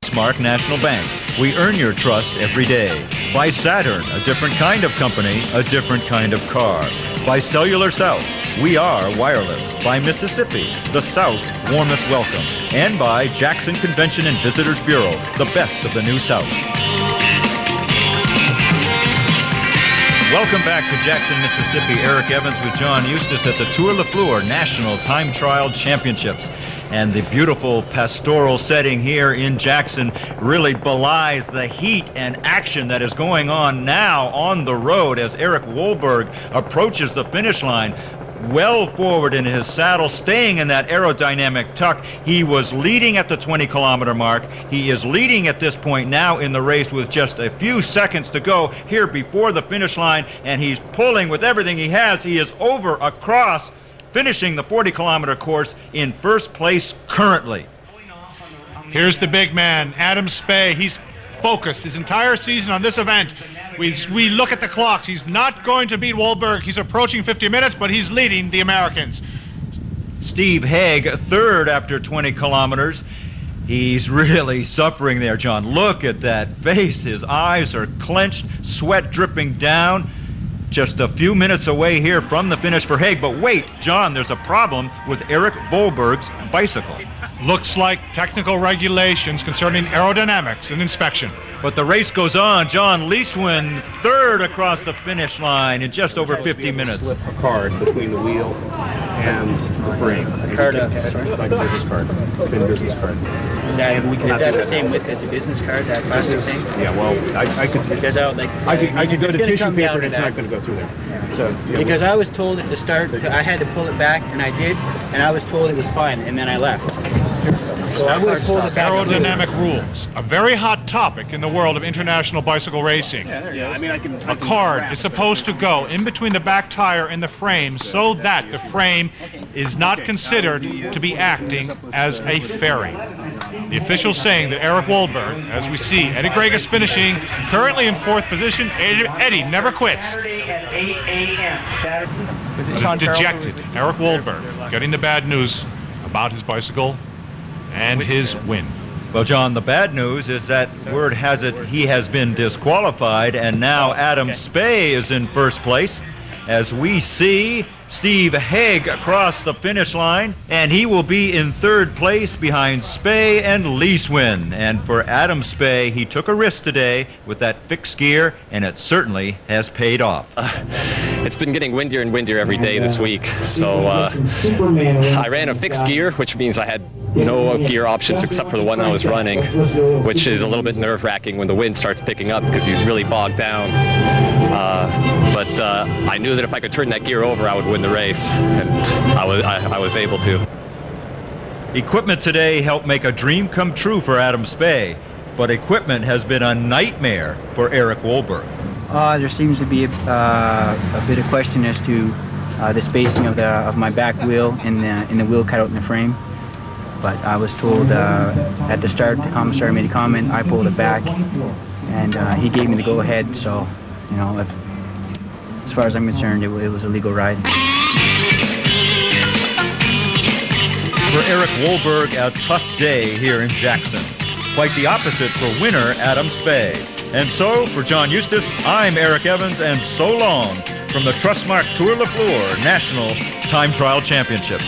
Trustmark National Bank. We earn your trust every day. By Saturn, a different kind of company, a different kind of car. By Cellular South, we are wireless. By Mississippi, the South's warmest welcome. And by Jackson Convention and Visitors Bureau, the best of the New South. Welcome back to Jackson, Mississippi. Eric Evans with John Eustace at the Tour LeFleur National Time Trial Championships. And the beautiful pastoral setting here in Jackson really belies the heat and action that is going on now on the road as Eric Wohlberg approaches the finish line. Well forward in his saddle, staying in that aerodynamic tuck. He was leading at the 20-kilometer mark. He is leading at this point now in the race with just a few seconds to go here before the finish line, and he's pulling with everything he has. He is over across, finishing the 40-kilometer course in first place currently. Here's the big man, Adam Spey. He's focused his entire season on this event. We look at the clocks. He's not going to beat Wohlberg. He's approaching 50 minutes, but he's leading the Americans. Steve Haig, third after 20 kilometers. He's really suffering there, John. Look at that face. His eyes are clenched, sweat dripping down. Just a few minutes away here from the finish for Haig. But wait, John, there's a problem with Eric Wohlberg's bicycle. Looks like technical regulations concerning aerodynamics and inspection. But the race goes on. John Leeswin, third across the finish line in just over 50 minutes. Slip a card between the wheel and the frame. A card, sorry? Like a business card. Thin business card. Is that the same width as a business card, that plastic thing? Yeah, well, I could... Because I could go to tissue paper and it's not going to go through there. Yeah. So, yeah, because I was told at the start I had to pull it back, and I did, and I was told it was fine, and then I left. So I would have pulled it back. Aerodynamic rules, a very hot topic in the world of international bicycle racing. Yeah, I mean, A card is supposed to go in between the back tire and the frame so that the frame is not considered to be acting as a fairing. The official saying that Eric Wohlberg, as we see, Eddie Gregas finishing currently in fourth position. Eddie never quits. Dejected Eric Wohlberg getting the bad news about his bicycle and his win. Well, John, the bad news is that word has it he has been disqualified, and now Adam Spey is in first place as we see Steve Haig across the finish line, and he will be in third place behind Spey and Leeswin. And for Adam Spey, he took a risk today with that fixed gear, and it certainly has paid off. It's been getting windier and windier every day this week, so I ran a fixed gear, which means I had no gear options except for the one I was running, which is a little bit nerve-wracking when the wind starts picking up because he's really bogged down. But I knew that if I could turn that gear over, I would win the race, and I was able to. Equipment today helped make a dream come true for Adam Spey, but equipment has been a nightmare for Eric Wohlberg. There seems to be a bit of question as to the spacing of my back wheel in the wheel cutout in the frame. But I was told at the start, the commissary made a comment, I pulled it back, and he gave me the go-ahead, so, you know, as far as I'm concerned, it was a legal ride. For Eric Wohlberg, a tough day here in Jackson. Quite the opposite for winner Adam Spey. And so, for John Eustace, I'm Eric Evans, and so long from the Trustmark Tour LeFleur National Time Trial Championships.